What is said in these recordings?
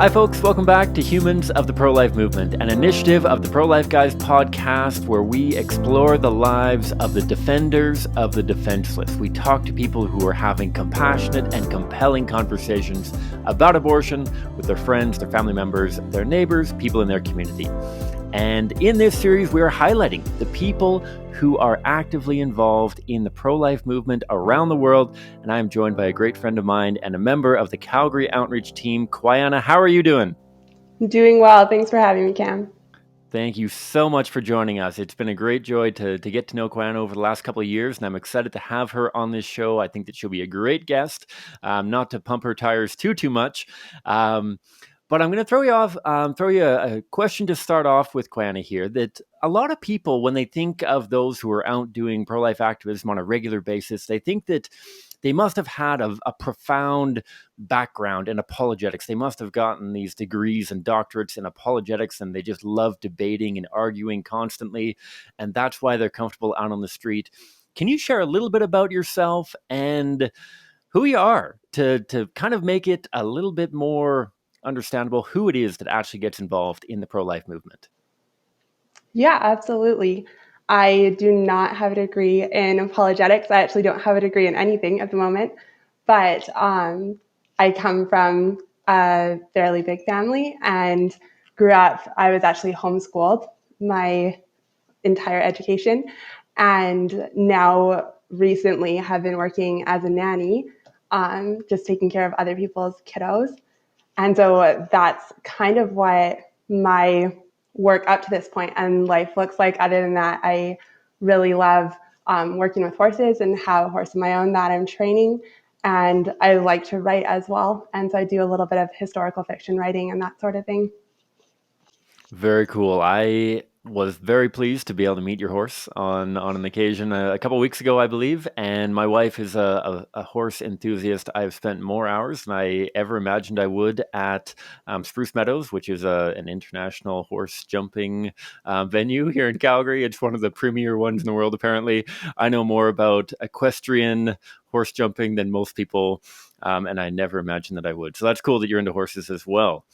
Hi, folks. Welcome back to Humans of the Pro-Life Movement, an initiative of the Pro-Life Guys podcast where we explore the lives of the defenders of the defenseless. We talk to people who are having compassionate and compelling conversations about abortion with their friends, their family members, their neighbors, people in their community. And in this series, we are highlighting the people who are actively involved in the pro-life movement around the world. And I am joined by a great friend of mine and a member of the Calgary outreach team, Quiana. How are you doing? I'm doing well. Thanks for having me, Cam. Thank you so much for joining us. It's been a great joy to get to know Quiana over the last couple of years, and I'm excited to have her on this show. I think that she'll be a great guest, not to pump her tires too much. But I'm going to throw you a question to start off with, Quiana, here, that a lot of people, when they think of those who are out doing pro-life activism on a regular basis, they think that they must have had a profound background in apologetics. They must have gotten these degrees and doctorates in apologetics, and they just love debating and arguing constantly. And that's why they're comfortable out on the street. Can you share a little bit about yourself and who you are to kind of make it a little bit more understandable who it is that actually gets involved in the pro-life movement? Yeah, absolutely. I do not have a degree in apologetics. I actually don't have a degree in anything at the moment, but I come from a fairly big family and grew up. I was actually homeschooled my entire education, and now recently have been working as a nanny, just taking care of other people's kiddos. And so that's kind of what my work up to this point and life looks like. Other than that, I really love working with horses and have a horse of my own that I'm training. And I like to write as well. And so I do a little bit of historical fiction writing and that sort of thing. Very cool. I was very pleased to be able to meet your horse on an occasion a couple of weeks ago, I believe. And my wife is a horse enthusiast. I've spent more hours than I ever imagined I would at Spruce Meadows, which is an international horse jumping venue here in Calgary. It's one of the premier ones in the world, apparently. I know more about equestrian horse jumping than most people, and I never imagined that I would. So that's cool that you're into horses as well.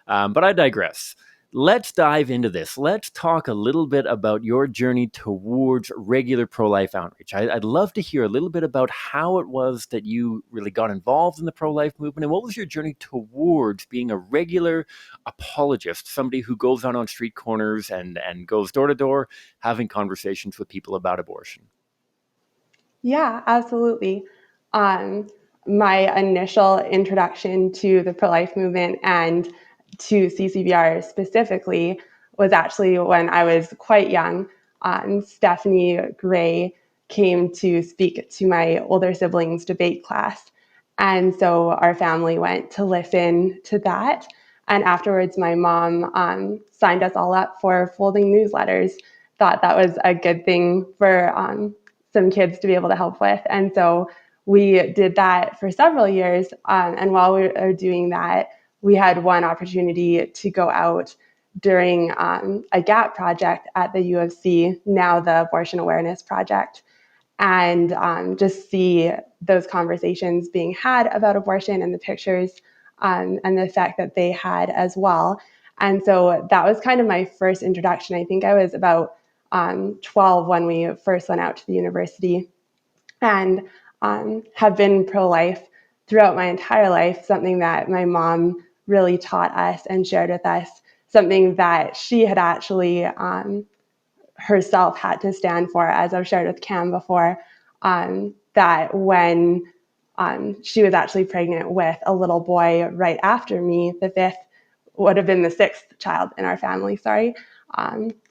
But I digress. Let's dive into this. Let's talk a little bit about your journey towards regular pro-life outreach. I'd love to hear a little bit about how it was that you really got involved in the pro-life movement, and what was your journey towards being a regular apologist, somebody who goes out on street corners and goes door to door having conversations with people about abortion. Yeah, absolutely. Um, my initial introduction to the pro-life movement and to CCBR specifically was actually when I was quite young. Stephanie Gray came to speak to my older siblings' debate class. And so our family went to listen to that. And afterwards, my mom signed us all up for folding newsletters. Thought that was a good thing for some kids to be able to help with. And so we did that for several years. And while we were doing that, we had one opportunity to go out during a GAP project at the U of C, now the Abortion Awareness Project, and just see those conversations being had about abortion and the pictures and the effect that they had as well. And so that was kind of my first introduction. I think I was about 12 when we first went out to the university, and have been pro-life throughout my entire life, something that my mom really taught us and shared with us, something that she had actually herself had to stand for, as I've shared with Cam before, that when she was actually pregnant with a little boy right after me, the fifth, would have been the sixth child in our family, sorry.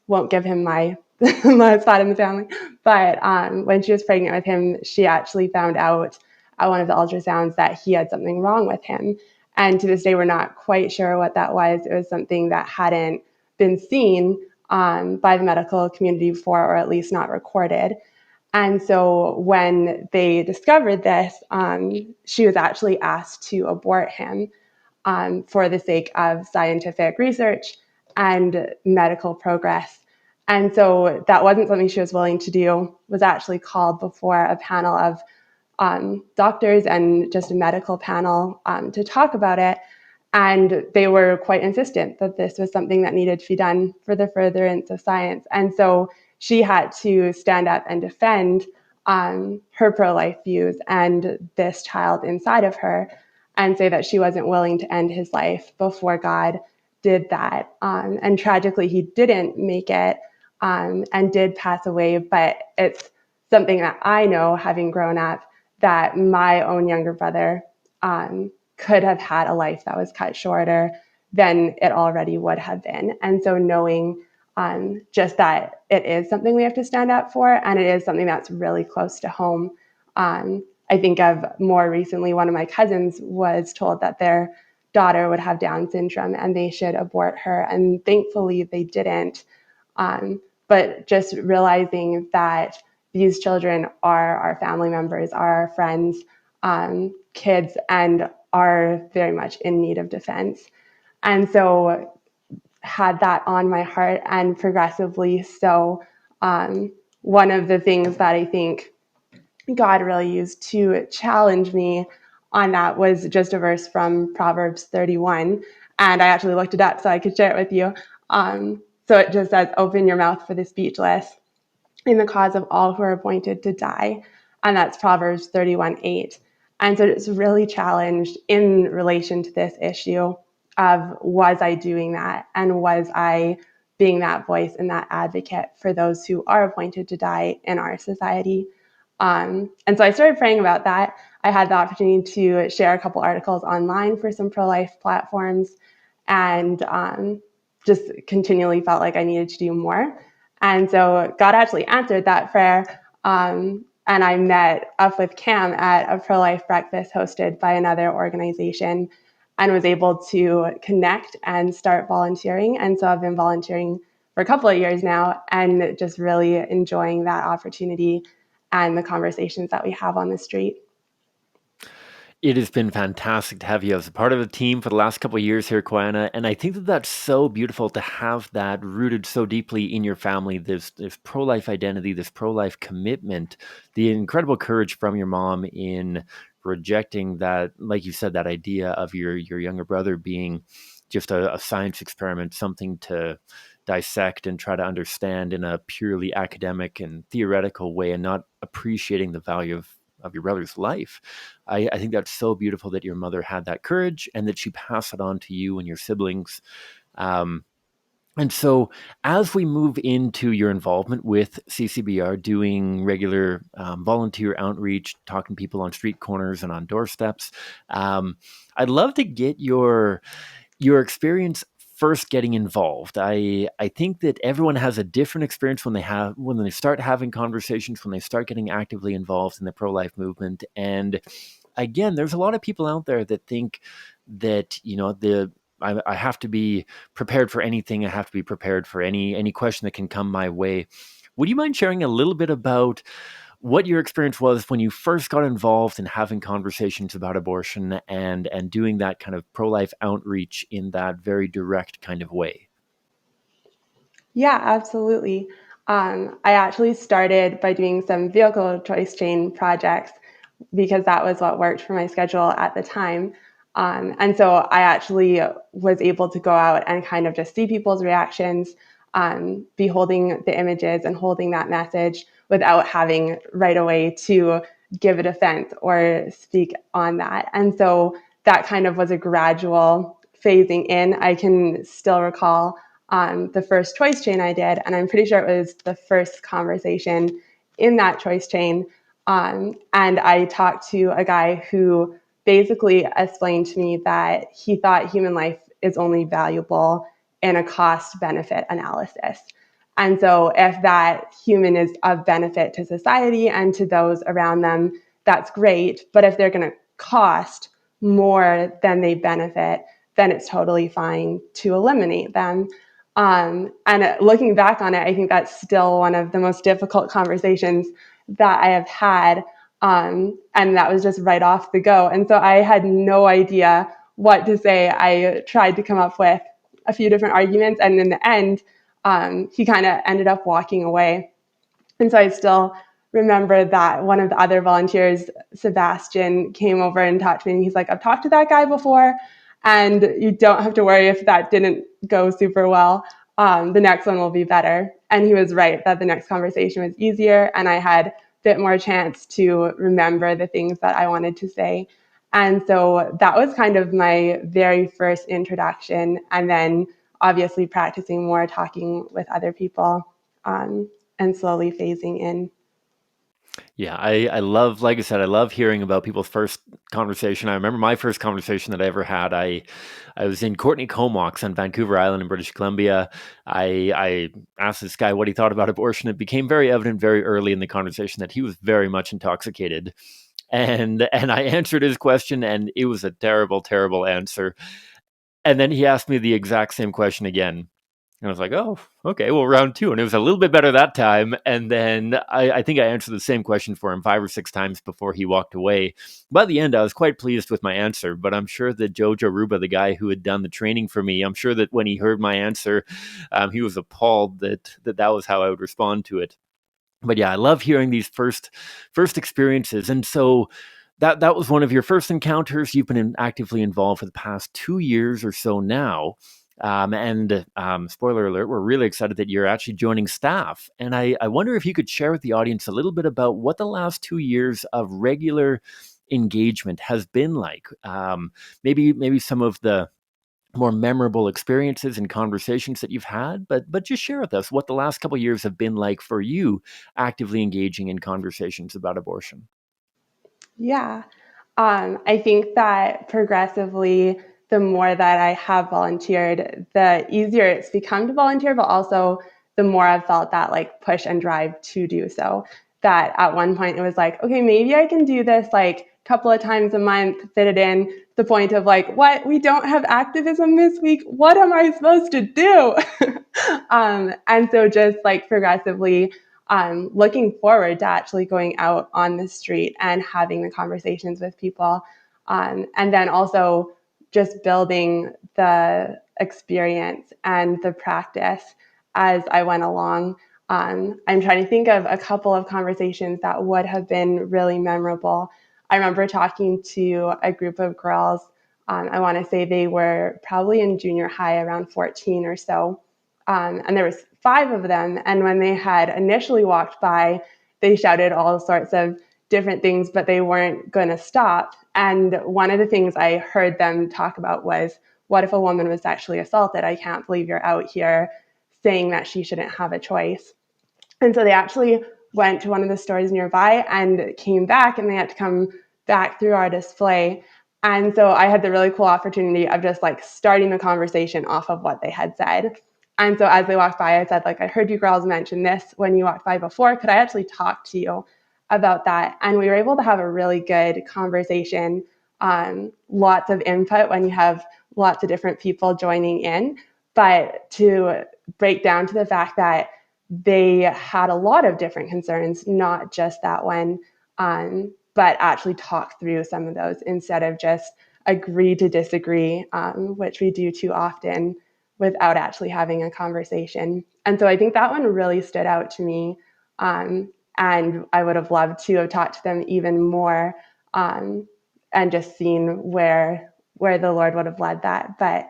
Won't give him my my spot in the family. But when she was pregnant with him, she actually found out at one of the ultrasounds that he had something wrong with him. And to this day, we're not quite sure what that was. It was something that hadn't been seen by the medical community before, or at least not recorded. And so when they discovered this, she was actually asked to abort him for the sake of scientific research and medical progress. And so that wasn't something she was willing to do, was actually called before a panel of doctors and just a medical panel to talk about it. And they were quite insistent that this was something that needed to be done for the furtherance of science. And so she had to stand up and defend her pro-life views and this child inside of her, and say that she wasn't willing to end his life before God did that. And tragically, he didn't make it and did pass away. But it's something that I know, having grown up, that my own younger brother could have had a life that was cut shorter than it already would have been. And so knowing just that it is something we have to stand up for, and it is something that's really close to home. I think of more recently, one of my cousins was told that their daughter would have Down syndrome and they should abort her. And thankfully they didn't. But just realizing that these children are our family members, are our friends, kids, and are very much in need of defense. And so had that on my heart, and progressively so. One of the things that I think God really used to challenge me on that was just a verse from Proverbs 31. And I actually looked it up so I could share it with you. So it just says, "Open your mouth for the speechless, in the cause of all who are appointed to die." And that's Proverbs 31:8. And so it's really challenged in relation to this issue of, was I doing that? And was I being that voice and that advocate for those who are appointed to die in our society? And so I started praying about that. I had the opportunity to share a couple articles online for some pro-life platforms, and just continually felt like I needed to do more. And so God actually answered that prayer. And I met up with Cam at a pro-life breakfast hosted by another organization, and was able to connect and start volunteering. And so I've been volunteering for a couple of years now, and just really enjoying that opportunity and the conversations that we have on the street. It has been fantastic to have you as a part of the team for the last couple of years here, Quiana, and I think that that's so beautiful to have that rooted so deeply in your family, this pro-life identity, this pro-life commitment, the incredible courage from your mom in rejecting that, like you said, that idea of your younger brother being just a science experiment, something to dissect and try to understand in a purely academic and theoretical way, and not appreciating the value of your brother's life. I think that's so beautiful that your mother had that courage and that she passed it on to you and your siblings. Um, and so, as we move into your involvement with CCBR, doing regular volunteer outreach, talking to people on street corners and on doorsteps, I'd love to get your experience first getting involved. I think that everyone has a different experience when they start having conversations, when they start getting actively involved in the pro-life movement. And again, there's a lot of people out there that think that, I have to be prepared for anything. I have to be prepared for any question that can come my way. Would you mind sharing a little bit about what your experience was when you first got involved in having conversations about abortion and doing that kind of pro-life outreach in that very direct kind of way? Yeah, absolutely. I actually started by doing some vehicle choice chain projects because that was what worked for my schedule at the time. And so I actually was able to go out and kind of just see people's reactions, be holding the images and holding that message without having right away to give a defense or speak on that. And so that kind of was a gradual phasing in. I can still recall the first choice chain I did, and I'm pretty sure it was the first conversation in that choice chain. And I talked to a guy who basically explained to me that he thought human life is only valuable in a cost benefit analysis. And so, if that human is of benefit to society and to those around them, that's great. But if they're going to cost more than they benefit, then it's totally fine to eliminate them. And looking back on it, I think that's still one of the most difficult conversations that I have had. And that was just right off the go. And so I had no idea what to say. I tried to come up with a few different arguments. And in the end, he kind of ended up walking away. And so I still remember that one of the other volunteers, Sebastian, came over and talked to me. And he's like, "I've talked to that guy before, and you don't have to worry if that didn't go super well. The next one will be better. And he was right that the next conversation was easier, and I had a bit more chance to remember the things that I wanted to say. And so that was kind of my very first introduction. And then obviously practicing more, talking with other people, and slowly phasing in. Yeah, I love, like I said, I love hearing about people's first conversation. I remember my first conversation that I ever had. I was in Courtney Comox on Vancouver Island in British Columbia. I asked this guy what he thought about abortion. It became very evident very early in the conversation that he was very much intoxicated. And I answered his question, and it was a terrible, terrible answer. And then he asked me the exact same question again. And I was like, oh, okay, well, round two. And it was a little bit better that time. And then I think I answered the same question for him 5 or 6 times before he walked away. By the end, I was quite pleased with my answer, but I'm sure that Jojo Ruba, the guy who had done the training for me, I'm sure that when he heard my answer, he was appalled that was how I would respond to it. But yeah, I love hearing these first experiences. And so that was one of your first encounters. You've been actively involved for the past 2 years or so now. And spoiler alert, we're really excited that you're actually joining staff. And I wonder if you could share with the audience a little bit about what the last 2 years of regular engagement has been like. Maybe some of the more memorable experiences and conversations that you've had, but just share with us what the last couple of years have been like for you actively engaging in conversations about abortion. Yeah. I think that progressively, the more that I have volunteered, the easier it's become to volunteer, but also the more I've felt that like push and drive to do so. That at one point it was like, okay, maybe I can do this like a couple of times a month, fit it in. The point of like, what? We don't have activism this week. What am I supposed to do? And so just like progressively looking forward to actually going out on the street and having the conversations with people. And then also just building the experience and the practice as I went along. I'm trying to think of a couple of conversations that would have been really memorable. I remember talking to a group of girls. I want to say they were probably in junior high, around 14 or so. And there was 5 of them. And when they had initially walked by, they shouted all sorts of different things, but they weren't going to stop. And one of the things I heard them talk about was, what if a woman was sexually assaulted? I can't believe you're out here saying that she shouldn't have a choice. And so they actually went to one of the stores nearby and came back, and they had to come back through our display. And so I had the really cool opportunity of just like starting the conversation off of what they had said. And so as they walked by, I said, like, I heard you girls mention this when you walked by before. Could I actually talk to you about that? And we were able to have a really good conversation. Lots of input when you have lots of different people joining in. But to break down to the fact that they had a lot of different concerns, not just that one, but actually talk through some of those instead of just agree to disagree, which we do too often without actually having a conversation. And so I think that one really stood out to me. And I would have loved to have talked to them even more, and just seen where the Lord would have led that. But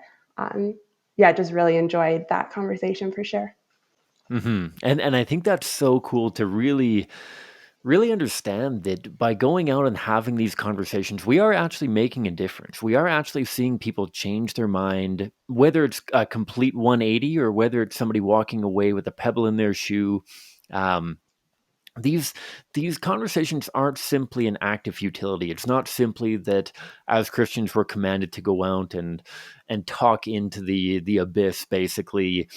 yeah, just really enjoyed that conversation for sure. And I think that's so cool to really understand that by going out and having these conversations, we are actually making a difference. We are actually seeing people change their mind, whether it's a complete 180 or whether it's somebody walking away with a pebble in their shoe. Um, these these conversations aren't simply an act of futility. It's not simply that as Christians we're commanded to go out and talk into the abyss basically,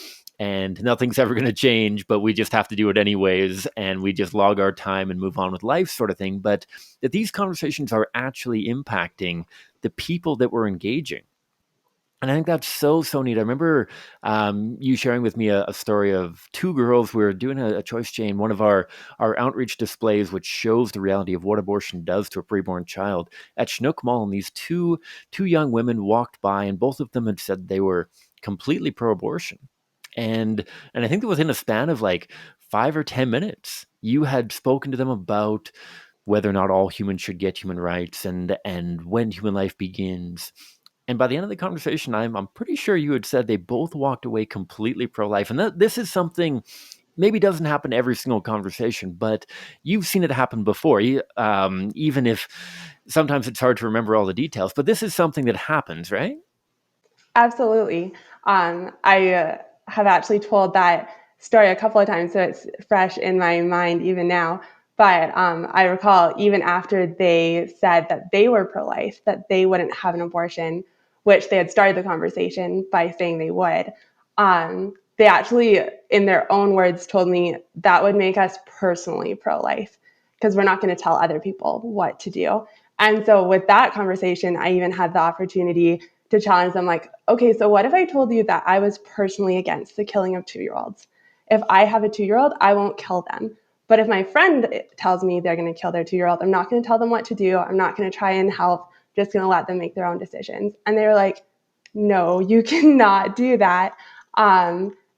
and nothing's ever going to change, but we just have to do it anyways, and we just log our time and move on with life, sort of thing. But that these conversations are actually impacting the people that we're engaging. And I think that's so neat. I remember you sharing with me a story of 2 girls. We were doing a choice chain, one of our outreach displays, which shows the reality of what abortion does to a preborn child at Chinook Mall. And these two young women walked by, and both of them had said they were completely pro-abortion. And I think that within a span of like 5 or 10 minutes, you had spoken to them about whether or not all humans should get human rights and when human life begins, And by the end of the conversation, I'm pretty sure you had said they both walked away completely pro-life. And this is something maybe doesn't happen every single conversation, but you've seen it happen before, even if sometimes it's hard to remember all the details. But this is something that happens, right? Absolutely. I have actually told that story a couple of times, so it's fresh in my mind even now. But I recall even after they said that they were pro life, that they wouldn't have an abortion, which they had started the conversation by saying they would. They actually, in their own words, told me that would make us personally pro life because we're not going to tell other people what to do. And so, with that conversation, I even had the opportunity to challenge them like, okay, so what if I told you that I was personally against the killing of 2-year-olds? If I have a 2-year-old, I won't kill them. But if my friend tells me they're going to kill their 2-year-old, I'm not going to tell them what to do. I'm not going to try and help. I'm just going to let them make their own decisions. And they were like, no, you cannot do that.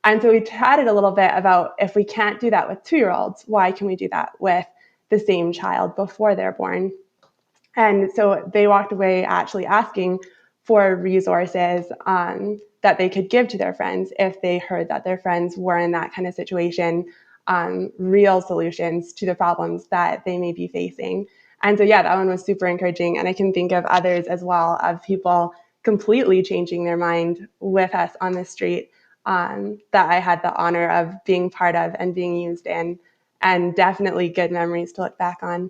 And so we chatted a little bit about if we can't do that with 2-year-olds, why can we do that with the same child before they're born? And so they walked away actually asking for resources that they could give to their friends if they heard that their friends were in that kind of situation, real solutions to the problems that they may be facing. And so, yeah, that one was super encouraging. And I can think of others as well of people completely changing their mind with us on the street that I had the honor of being part of and being used in, and definitely good memories to look back on.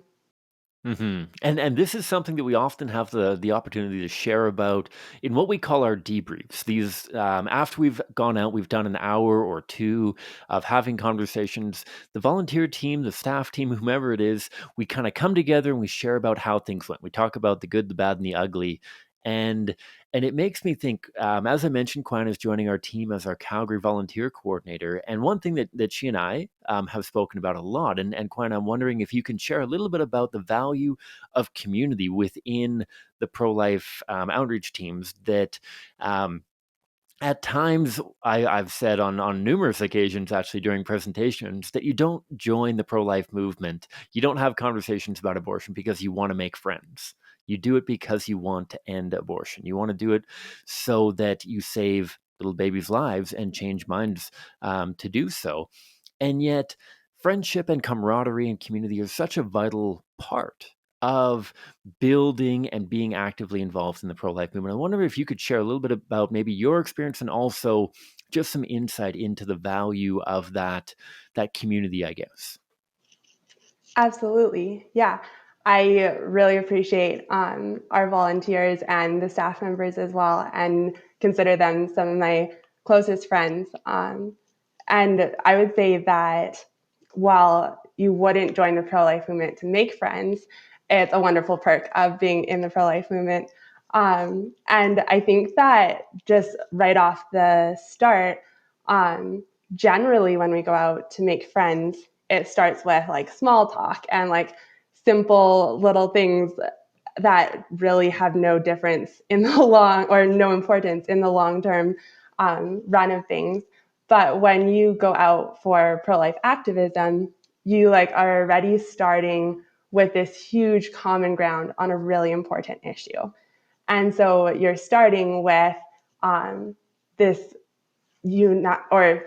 And this is something that we often have the opportunity to share about in what we call our debriefs. These after we've gone out, we've done an hour or two of having conversations. The volunteer team, the staff team, whomever it is, we kind of come together and we share about how things went. We talk about the good, the bad, and the ugly. And and it makes me think, as I mentioned, Quiana is joining our team as our Calgary volunteer coordinator. And one thing that she and I have spoken about a lot, and Quiana, I'm wondering if you can share a little bit about the value of community within the pro-life outreach teams that at times I've said on numerous occasions actually during presentations that you don't join the pro-life movement. You don't have conversations about abortion because you want to make friends. You do it because you want to end abortion. You want to do it so that you save little babies' lives and change minds to do so. And yet, friendship and camaraderie and community are such a vital part of building and being actively involved in the pro-life movement. I wonder if you could share a little bit about maybe your experience and also just some insight into the value of that community, I guess. Absolutely. Yeah. I really appreciate our volunteers and the staff members as well, and consider them some of my closest friends. And I would say that while you wouldn't join the pro life movement to make friends, it's a wonderful perk of being in the pro life movement. And I think that just right off the start, um, generally when we go out to make friends, it starts with like small talk and like simple little things that really have no difference in the long, or no importance in the long term run of things. But when you go out for pro-life activism, you like are already starting with this huge common ground on a really important issue. And so you're starting with this or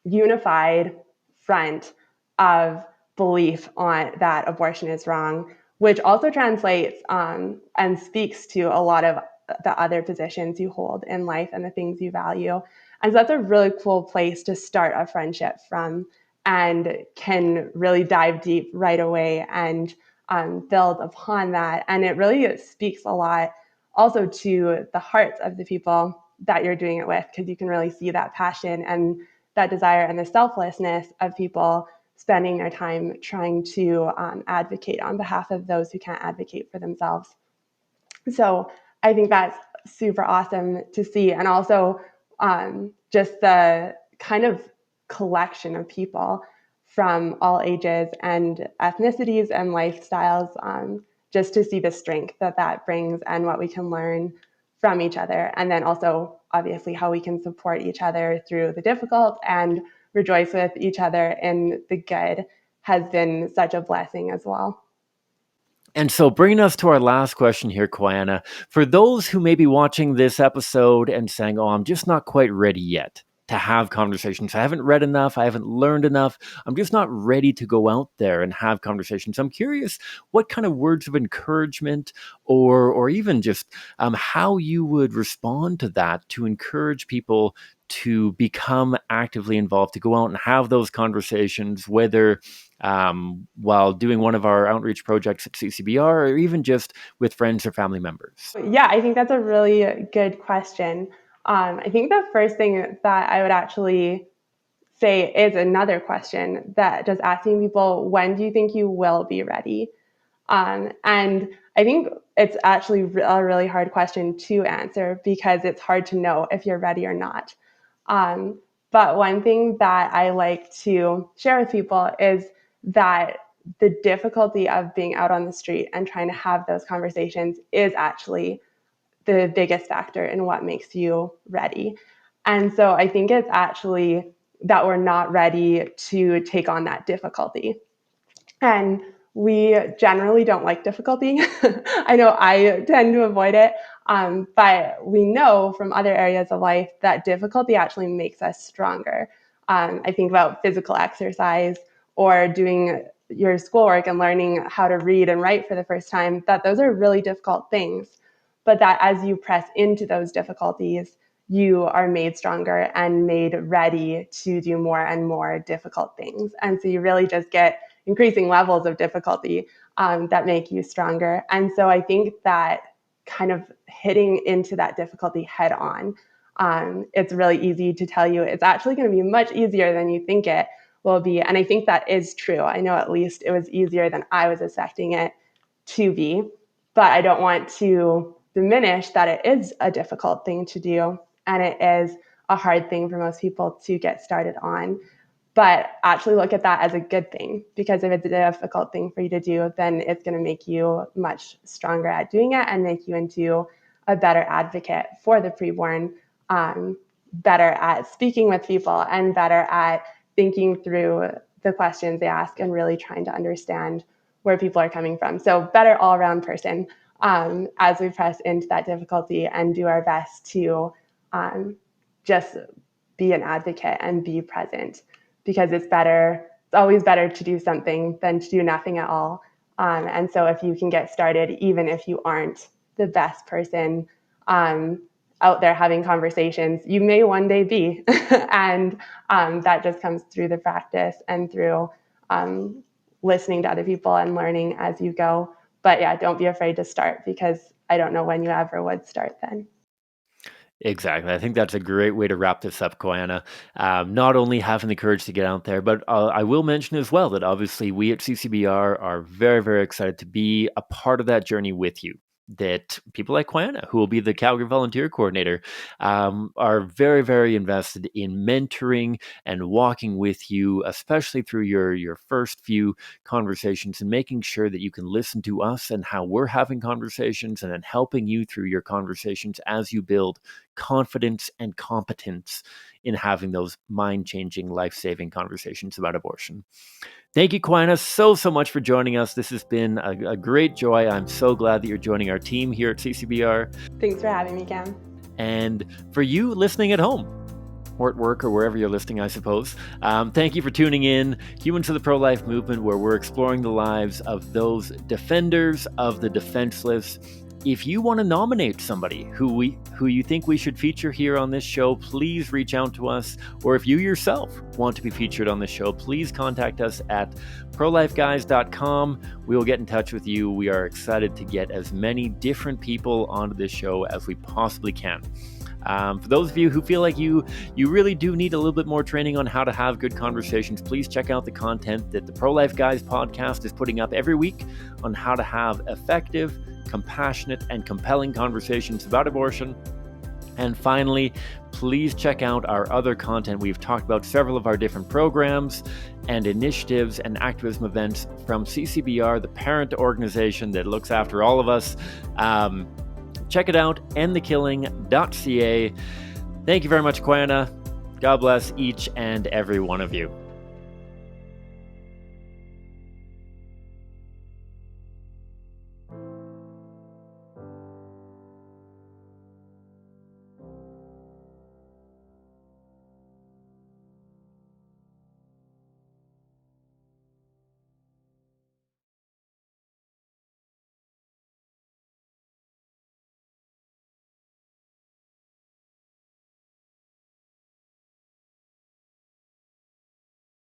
unified front of belief on that abortion is wrong, which also translates and speaks to a lot of the other positions you hold in life and the things you value. And so that's a really cool place to start a friendship from, and can really dive deep right away and build upon that. And it really speaks a lot also to the hearts of the people that you're doing it with, because you can really see that passion and that desire and the selflessness of people spending their time trying to advocate on behalf of those who can't advocate for themselves. So I think that's super awesome to see. And also just the kind of collection of people from all ages and ethnicities and lifestyles, just to see the strength that that brings and what we can learn from each other. And then also, obviously, how we can support each other through the difficult and rejoice with each other in the good has been such a blessing as well. And so bringing us to our last question here, Quiana, for those who may be watching this episode and saying, oh, I'm just not quite ready yet to have conversations. I haven't read enough. I haven't learned enough. I'm just not ready to go out there and have conversations. I'm curious what kind of words of encouragement or even just how you would respond to that to encourage people to become actively involved, to go out and have those conversations, whether while doing one of our outreach projects at CCBR or even just with friends or family members? Yeah, I think that's a really good question. I think the first thing that I would actually say is another question that just asking people, when do you think you will be ready? And I think it's actually a really hard question to answer because it's hard to know if you're ready or not. But one thing that I like to share with people is that the difficulty of being out on the street and trying to have those conversations is actually the biggest factor in what makes you ready. And so I think it's actually that we're not ready to take on that difficulty. And we generally don't like difficulty. I know I tend to avoid it, but we know from other areas of life that difficulty actually makes us stronger. I think about physical exercise or doing your schoolwork and learning how to read and write for the first time, that those are really difficult things. But that as you press into those difficulties, you are made stronger and made ready to do more and more difficult things. And so you really just get increasing levels of difficulty that make you stronger. And so I think that kind of hitting into that difficulty head on, it's really easy to tell you it's actually going to be much easier than you think it will be. And I think that is true. I know at least it was easier than I was expecting it to be, but I don't want to diminish that it is a difficult thing to do. And it is a hard thing for most people to get started on. But actually look at that as a good thing, because if it's a difficult thing for you to do, then it's going to make you much stronger at doing it and make you into a better advocate for the preborn, better at speaking with people and better at thinking through the questions they ask and really trying to understand where people are coming from. So better all-around person as we press into that difficulty and do our best to just be an advocate and be present. Because it's always better to do something than to do nothing at all. And so if you can get started, even if you aren't the best person out there having conversations, you may one day be. And that just comes through the practice and through listening to other people and learning as you go. But yeah, don't be afraid to start, because I don't know when you ever would start then. Exactly. I think that's a great way to wrap this up, Quiana. Not only having the courage to get out there, but I will mention as well that obviously we at CCBR are very, very excited to be a part of that journey with you. That people like Quiana, who will be the Calgary Volunteer Coordinator, are very, very invested in mentoring and walking with you, especially through your first few conversations, and making sure that you can listen to us and how we're having conversations, and then helping you through your conversations as you build confidence and competence in having those mind-changing, life-saving conversations about abortion. Thank you, Quiana, so much for joining us. This has been a great joy. I'm so glad that you're joining our team here at CCBR. Thanks for having me, Cam. And for you listening at home, or at work, or wherever you're listening, I suppose. Thank you for tuning in. Humans of the Pro-Life Movement, where we're exploring the lives of those defenders of the defenseless. If you want to nominate somebody who you think we should feature here on this show, please reach out to us. Or if you yourself want to be featured on the show, please contact us at prolifeguys.com. We will get in touch with you. We are excited to get as many different people onto this show as we possibly can. For those of you who feel like you really do need a little bit more training on how to have good conversations, please check out the content that the Pro-Life Guys podcast is putting up every week on how to have effective, compassionate, and compelling conversations about abortion. And finally, please check out our other content. We've talked about several of our different programs and initiatives and activism events from CCBR, the parent organization that looks after all of us. Check it out, endthekilling.ca. Thank you very much, Quiana. God bless each and every one of you.